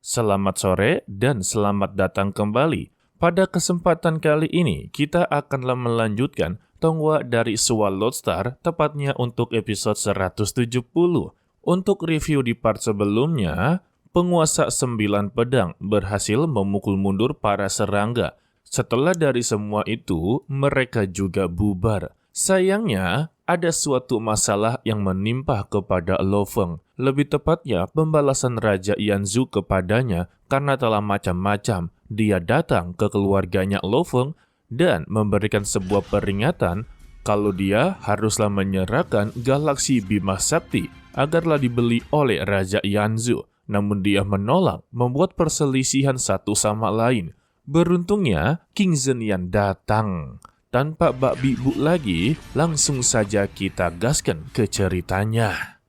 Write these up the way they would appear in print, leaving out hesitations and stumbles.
Selamat sore dan selamat datang kembali. Pada kesempatan kali ini, kita akanlah melanjutkan Tonghua dari Sword Star, tepatnya untuk episode 170. Untuk review di part sebelumnya, penguasa 9 pedang berhasil memukul mundur para serangga. Setelah dari semua itu, mereka juga bubar. Sayangnya, ada suatu masalah yang menimpa kepada Lo Feng. Lebih tepatnya, pembalasan Raja Yanzu kepadanya karena telah macam-macam. Dia datang ke keluarganya Lo Feng dan memberikan sebuah peringatan kalau dia haruslah menyerahkan galaksi Bima Sakti agarlah dibeli oleh Raja Yanzu. Namun dia menolak, membuat perselisihan satu sama lain. Beruntungnya, King Zhenyan datang. Tanpa bak-bibu lagi, langsung saja kita gaskan ke ceritanya.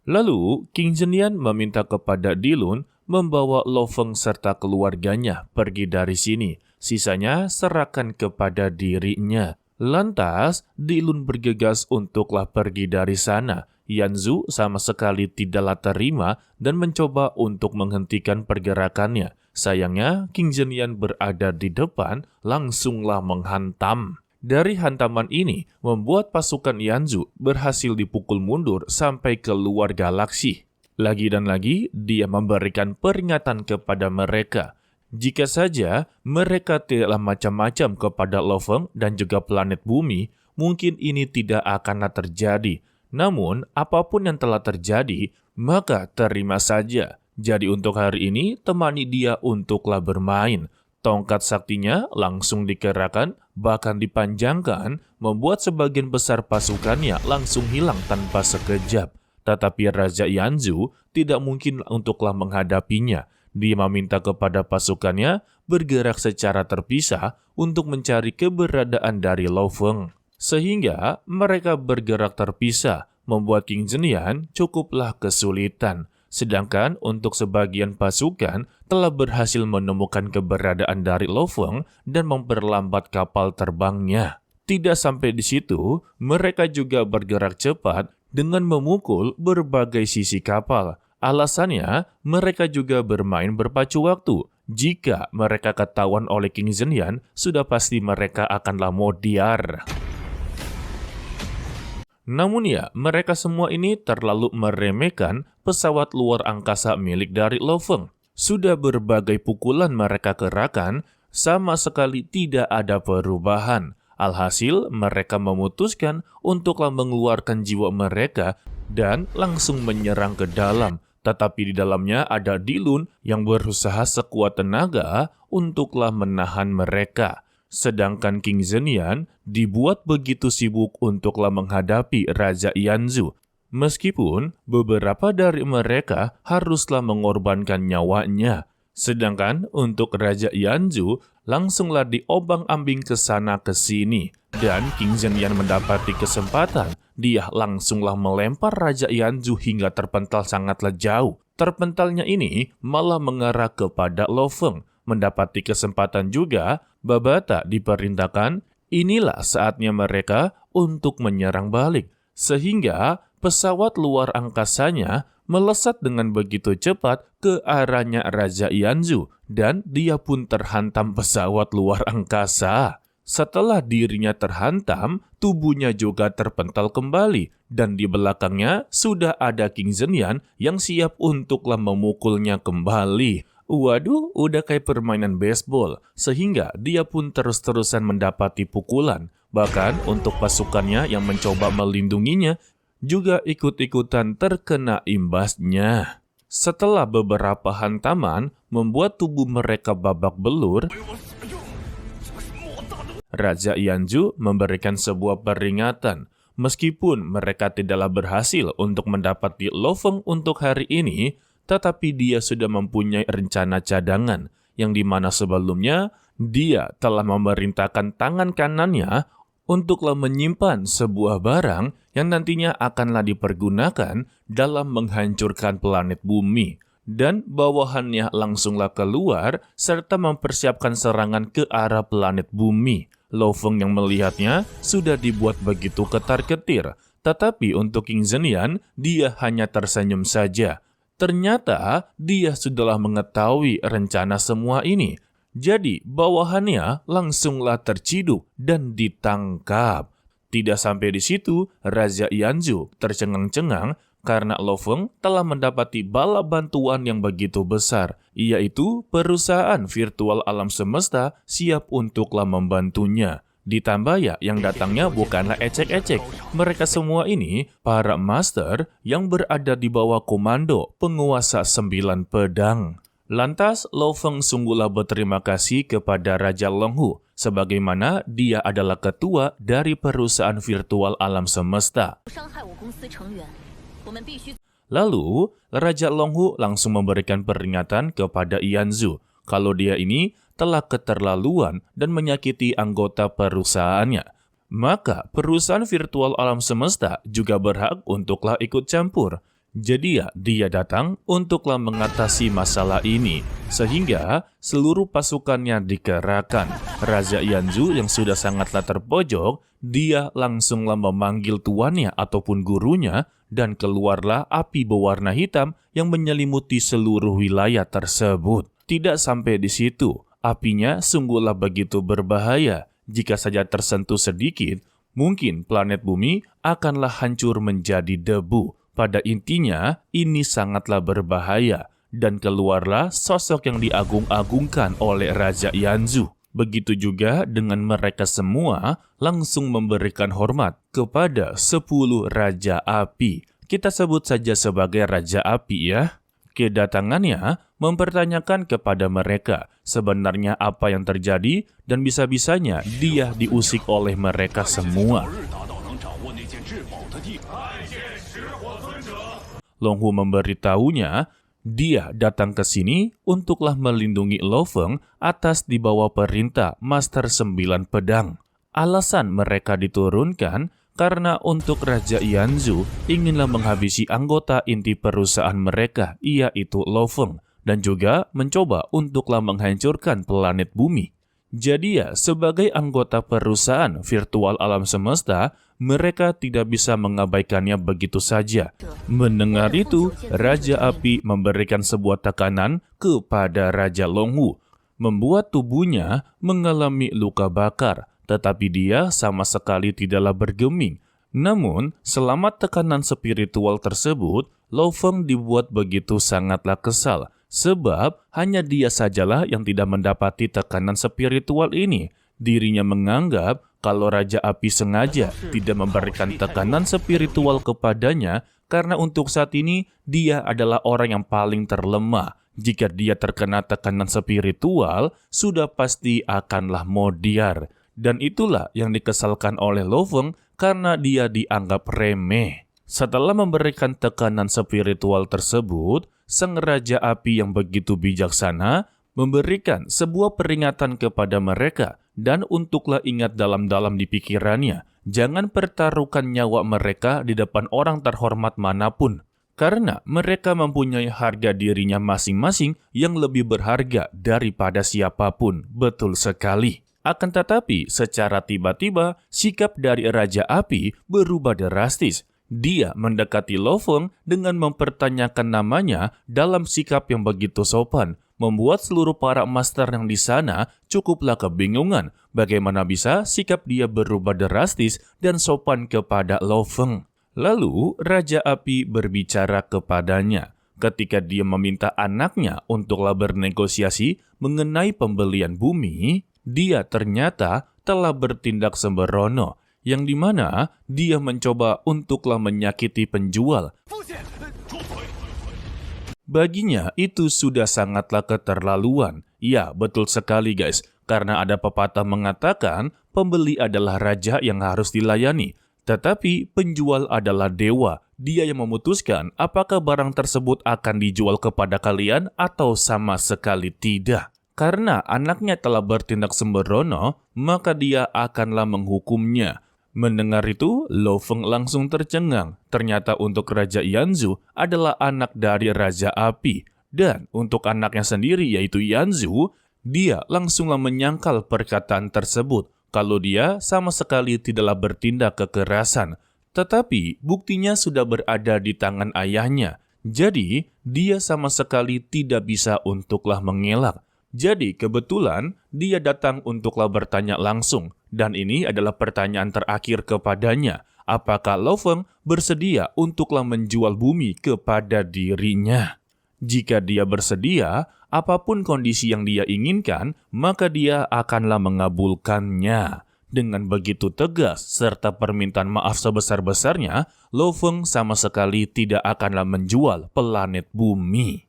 Lalu, King Zhenyan meminta kepada Dilun membawa Lo Feng serta keluarganya pergi dari sini. Sisanya serahkan kepada dirinya. Lantas, Dilun bergegas untuklah pergi dari sana. Yanzu sama sekali tidaklah terima dan mencoba untuk menghentikan pergerakannya. Sayangnya, King Zhenyan berada di depan, langsunglah menghantam. Dari hantaman ini, membuat pasukan Yanzu berhasil dipukul mundur sampai keluar galaksi. Lagi dan lagi, dia memberikan peringatan kepada mereka. Jika saja mereka tidaklah macam-macam kepada Lo Feng dan juga planet bumi, mungkin ini tidak akan terjadi. Namun, apapun yang telah terjadi, maka terima saja. Jadi untuk hari ini, temani dia untuklah bermain. Tongkat saktinya langsung dikerahkan, bahkan dipanjangkan, membuat sebagian besar pasukannya langsung hilang tanpa sekejap. Tetapi Raja Yanzu tidak mungkin untuklah menghadapinya. Dia meminta kepada pasukannya bergerak secara terpisah untuk mencari keberadaan dari Lo Feng. Sehingga mereka bergerak terpisah, membuat King Zhenyan cukuplah kesulitan. Sedangkan untuk sebagian pasukan telah berhasil menemukan keberadaan dari Lo Feng dan memperlambat kapal terbangnya. Tidak sampai di situ, mereka juga bergerak cepat dengan memukul berbagai sisi kapal. Alasannya, mereka juga bermain berpacu waktu. Jika mereka ketahuan oleh King Zhenyan, sudah pasti mereka akanlah modiar. Namun ya, mereka semua ini terlalu meremehkan pesawat luar angkasa milik dari Lo Feng. Sudah berbagai pukulan mereka kerahkan, sama sekali tidak ada perubahan. Alhasil, mereka memutuskan untuklah mengeluarkan jiwa mereka dan langsung menyerang ke dalam. Tetapi di dalamnya ada Dilun yang berusaha sekuat tenaga untuklah menahan mereka. Sedangkan King Zhenyan dibuat begitu sibuk untuklah menghadapi Raja Yanzu. Meskipun beberapa dari mereka haruslah mengorbankan nyawanya. Sedangkan untuk Raja Yanzu langsunglah diobang-ambing ke sana ke sini. Dan King Zhenyan mendapati kesempatan, dia langsunglah melempar Raja Yanzu hingga terpental sangatlah jauh. Terpentalnya ini malah mengarah kepada Lo Feng. Mendapati kesempatan juga, Babata diperintahkan, inilah saatnya mereka untuk menyerang balik. Sehingga pesawat luar angkasanya melesat dengan begitu cepat ke arahnya Raja Yanzu dan dia pun terhantam pesawat luar angkasa. Setelah dirinya terhantam, tubuhnya juga terpental kembali dan di belakangnya sudah ada King Zhenyan yang siap untuklah memukulnya kembali. Waduh, udah kayak permainan baseball, sehingga dia pun terus-terusan mendapati pukulan. Bahkan untuk pasukannya yang mencoba melindunginya, juga ikut-ikutan terkena imbasnya. Setelah beberapa hantaman membuat tubuh mereka babak belur, Raja Yanzu memberikan sebuah peringatan. Meskipun mereka tidaklah berhasil untuk mendapati Lo Feng untuk hari ini, tetapi dia sudah mempunyai rencana cadangan, yang dimana sebelumnya dia telah memerintahkan tangan kanannya untuklah menyimpan sebuah barang yang nantinya akanlah dipergunakan dalam menghancurkan planet bumi. Dan bawahannya langsunglah keluar serta mempersiapkan serangan ke arah planet bumi. Lo Feng yang melihatnya sudah dibuat begitu ketar-ketir, tetapi untuk King Zhenyan, dia hanya tersenyum saja. Ternyata dia sudahlah mengetahui rencana semua ini. Jadi bawahannya langsunglah terciduk dan ditangkap. Tidak sampai di situ, Raja Yanzhu tercengang-cengang karena Lo Feng telah mendapati bala bantuan yang begitu besar, yaitu perusahaan virtual alam semesta siap untuklah membantunya. Ditambah ya, yang datangnya bukanlah ecek-ecek. Mereka semua ini para master yang berada di bawah komando penguasa 9 pedang. Lantas, Lo Feng sungguhlah berterima kasih kepada Raja Longhu, sebagaimana dia adalah ketua dari perusahaan virtual alam semesta. Lalu, Raja Longhu langsung memberikan peringatan kepada Yanzhu kalau dia ini telah keterlaluan dan menyakiti anggota perusahaannya. Maka, perusahaan virtual alam semesta juga berhak untuklah ikut campur. Jadi ya, dia datang untuklah mengatasi masalah ini, sehingga seluruh pasukannya dikerahkan. Raja Yanzhu yang sudah sangatlah terpojok, dia langsunglah memanggil tuannya ataupun gurunya, dan keluarlah api berwarna hitam yang menyelimuti seluruh wilayah tersebut. Tidak sampai di situ, apinya sungguhlah begitu berbahaya. Jika saja tersentuh sedikit, mungkin planet bumi akanlah hancur menjadi debu. Pada intinya, ini sangatlah berbahaya, dan keluarlah sosok yang diagung-agungkan oleh Raja Yanzhu. Begitu juga dengan mereka semua langsung memberikan hormat kepada 10 Raja Api. Kita sebut saja sebagai Raja Api ya. Kedatangannya mempertanyakan kepada mereka sebenarnya apa yang terjadi dan bisa-bisanya dia diusik oleh mereka semua. Longhu memberitahunya, dia datang ke sini untuklah melindungi Lo Feng atas di bawah perintah Master 9 Pedang. Alasan mereka diturunkan karena untuk Raja Yanzhu inginlah menghabisi anggota inti perusahaan mereka, yaitu Lo Feng, dan juga mencoba untuklah menghancurkan planet bumi. Jadi ya, sebagai anggota perusahaan virtual alam semesta, mereka tidak bisa mengabaikannya begitu saja. Mendengar itu, Raja Api memberikan sebuah tekanan kepada Raja Longhu, membuat tubuhnya mengalami luka bakar, tetapi dia sama sekali tidaklah bergeming. Namun, selama tekanan spiritual tersebut, Lo Feng dibuat begitu sangatlah kesal, sebab hanya dia sajalah yang tidak mendapati tekanan spiritual ini. Dirinya menganggap kalau Raja Api sengaja tidak memberikan tekanan spiritual kepadanya karena untuk saat ini dia adalah orang yang paling terlemah. Jika dia terkena tekanan spiritual, sudah pasti akanlah modiar. Dan itulah yang dikesalkan oleh Lo Feng karena dia dianggap remeh. Setelah memberikan tekanan spiritual tersebut, Sang Raja Api yang begitu bijaksana memberikan sebuah peringatan kepada mereka dan untuklah ingat dalam-dalam di pikirannya, jangan pertaruhkan nyawa mereka di depan orang terhormat manapun, karena mereka mempunyai harga dirinya masing-masing yang lebih berharga daripada siapapun. Betul sekali. Akan tetapi, secara tiba-tiba, sikap dari Raja Api berubah drastis. Dia mendekati Lo Feng dengan mempertanyakan namanya dalam sikap yang begitu sopan, membuat seluruh para master yang di sana cukuplah kebingungan bagaimana bisa sikap dia berubah drastis dan sopan kepada Lo Feng. Lalu Raja Api berbicara kepadanya ketika dia meminta anaknya untuklah bernegosiasi mengenai pembelian bumi. Dia ternyata telah bertindak sembrono, yang dimana dia mencoba untuklah menyakiti penjual. Baginya itu sudah sangatlah keterlaluan. Ya, betul sekali guys, karena ada pepatah mengatakan pembeli adalah raja yang harus dilayani, tetapi penjual adalah dewa. Dia yang memutuskan apakah barang tersebut akan dijual kepada kalian atau sama sekali tidak. Karena anaknya telah bertindak sembrono, maka dia akanlah menghukumnya. Mendengar itu, Lo Feng langsung tercengang. Ternyata untuk Raja Yanzhu adalah anak dari Raja Api. Dan untuk anaknya sendiri yaitu Yanzhu, dia langsunglah menyangkal perkataan tersebut kalau dia sama sekali tidaklah bertindak kekerasan. Tetapi buktinya sudah berada di tangan ayahnya. Jadi, dia sama sekali tidak bisa untuklah mengelak. Jadi, kebetulan dia datang untuklah bertanya langsung. Dan ini adalah pertanyaan terakhir kepadanya. Apakah Lo Feng bersedia untuklah menjual bumi kepada dirinya? Jika dia bersedia, apapun kondisi yang dia inginkan, maka dia akanlah mengabulkannya. Dengan begitu tegas serta permintaan maaf sebesar-besarnya, Lo Feng sama sekali tidak akanlah menjual planet bumi.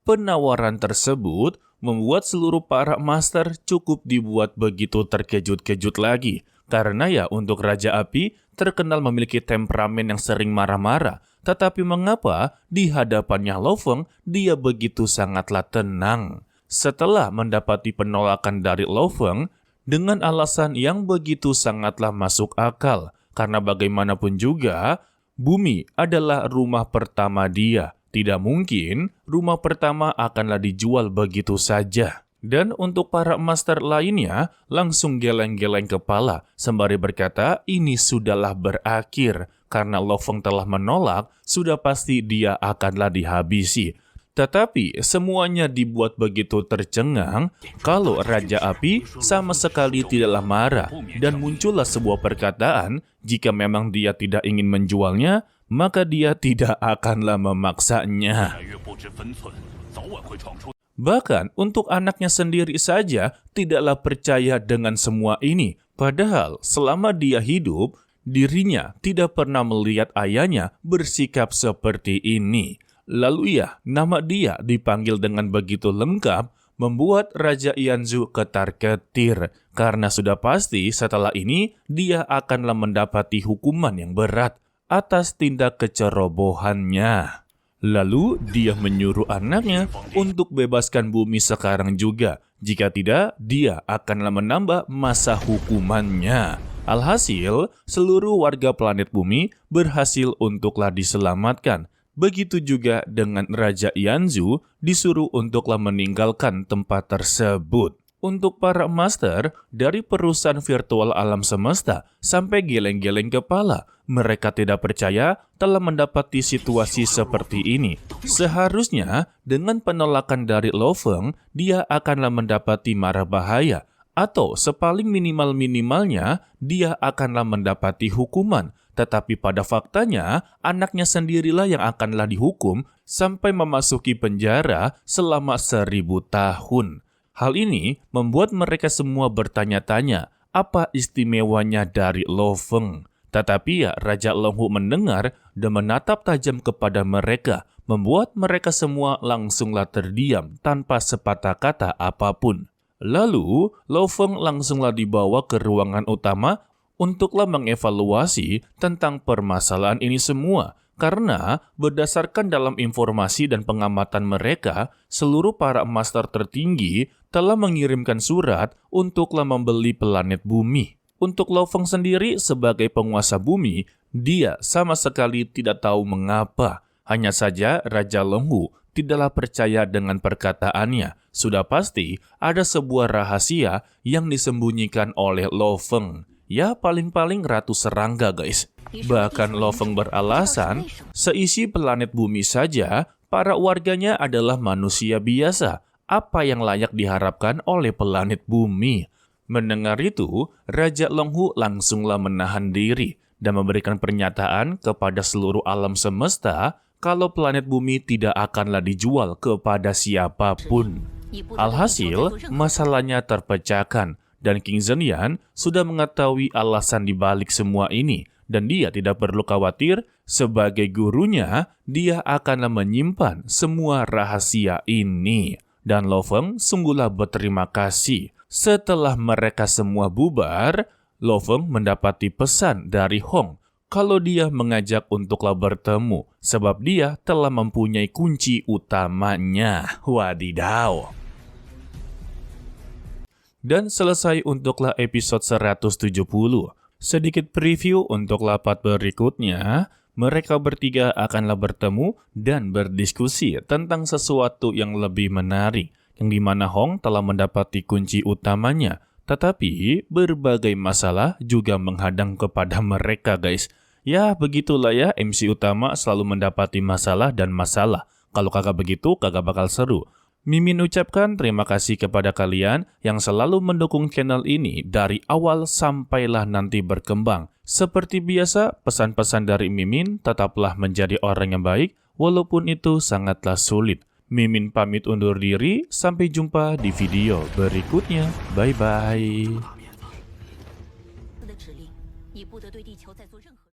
Penawaran tersebut membuat seluruh para master cukup dibuat begitu terkejut-kejut lagi. Karena ya untuk Raja Api terkenal memiliki temperamen yang sering marah-marah. Tetapi mengapa di hadapannya Lo Feng dia begitu sangatlah tenang? Setelah mendapati penolakan dari Lo Feng dengan alasan yang begitu sangatlah masuk akal. Karena bagaimanapun juga, bumi adalah rumah pertama dia. Tidak mungkin rumah pertama akanlah dijual begitu saja. Dan untuk para master lainnya, langsung geleng-geleng kepala sembari berkata ini sudahlah berakhir. Karena Lo Feng telah menolak, sudah pasti dia akanlah dihabisi. Tetapi semuanya dibuat begitu tercengang kalau Raja Api sama sekali tidaklah marah dan muncullah sebuah perkataan jika memang dia tidak ingin menjualnya, maka dia tidak akanlah memaksanya. Bahkan untuk anaknya sendiri saja tidaklah percaya dengan semua ini. Padahal selama dia hidup, dirinya tidak pernah melihat ayahnya bersikap seperti ini. Lalu ya, nama dia dipanggil dengan begitu lengkap, membuat Raja Yanzhu ketar-ketir. Karena sudah pasti setelah ini, dia akanlah mendapati hukuman yang berat atas tindak kecerobohannya. Lalu dia menyuruh anaknya untuk bebaskan bumi sekarang juga. Jika tidak, dia akanlah menambah masa hukumannya. Alhasil, seluruh warga planet bumi berhasil untuklah diselamatkan. Begitu juga dengan Raja Yanzhu disuruh untuklah meninggalkan tempat tersebut. Untuk para master dari perusahaan virtual alam semesta sampai geleng-geleng kepala. Mereka tidak percaya telah mendapati situasi seperti ini. Seharusnya dengan penolakan dari Lo Feng, dia akanlah mendapati mara bahaya. Atau sepaling minimal-minimalnya, dia akanlah mendapati hukuman. Tetapi pada faktanya, anaknya sendirilah yang akanlah dihukum sampai memasuki penjara selama 1000 tahun. Hal ini membuat mereka semua bertanya-tanya, apa istimewanya dari Lo Feng? Tetapi ya, Raja Longhu mendengar dan menatap tajam kepada mereka, membuat mereka semua langsunglah terdiam tanpa sepatah kata apapun. Lalu, Lo Feng langsunglah dibawa ke ruangan utama untuklah mengevaluasi tentang permasalahan ini semua. Karena berdasarkan dalam informasi dan pengamatan mereka, seluruh para master tertinggi telah mengirimkan surat untuklah membeli planet bumi. Untuk Lo Feng sendiri sebagai penguasa bumi, dia sama sekali tidak tahu mengapa. Hanya saja Raja Longhu tidaklah percaya dengan perkataannya. Sudah pasti ada sebuah rahasia yang disembunyikan oleh Lo Feng. Ya paling-paling Ratu Serangga guys. Bahkan Lo Feng beralasan, seisi planet bumi saja, para warganya adalah manusia biasa. Apa yang layak diharapkan oleh planet bumi? Mendengar itu, Raja Longhu langsunglah menahan diri dan memberikan pernyataan kepada seluruh alam semesta kalau planet bumi tidak akanlah dijual kepada siapapun. Alhasil, masalahnya terpecahkan. Dan King Zhenyan sudah mengetahui alasan dibalik semua ini. Dan dia tidak perlu khawatir, sebagai gurunya, dia akan menyimpan semua rahasia ini. Dan Lo Feng sungguhlah berterima kasih. Setelah mereka semua bubar, Lo Feng mendapati pesan dari Hong. Kalau dia mengajak untuklah bertemu, sebab dia telah mempunyai kunci utamanya. Wadidaw. Dan selesai untuklah episode 170. Sedikit preview untuk lapat berikutnya, mereka bertiga akanlah bertemu dan berdiskusi tentang sesuatu yang lebih menarik, yang dimana Hong telah mendapati kunci utamanya, tetapi berbagai masalah juga menghadang kepada mereka guys. Ya, begitulah ya, MC utama selalu mendapati masalah dan masalah. Kalau kagak begitu, kagak bakal seru. Mimin ucapkan terima kasih kepada kalian yang selalu mendukung channel ini dari awal sampailah nanti berkembang. Seperti biasa, pesan-pesan dari Mimin tetaplah menjadi orang yang baik, walaupun itu sangatlah sulit. Mimin pamit undur diri, sampai jumpa di video berikutnya. Bye-bye.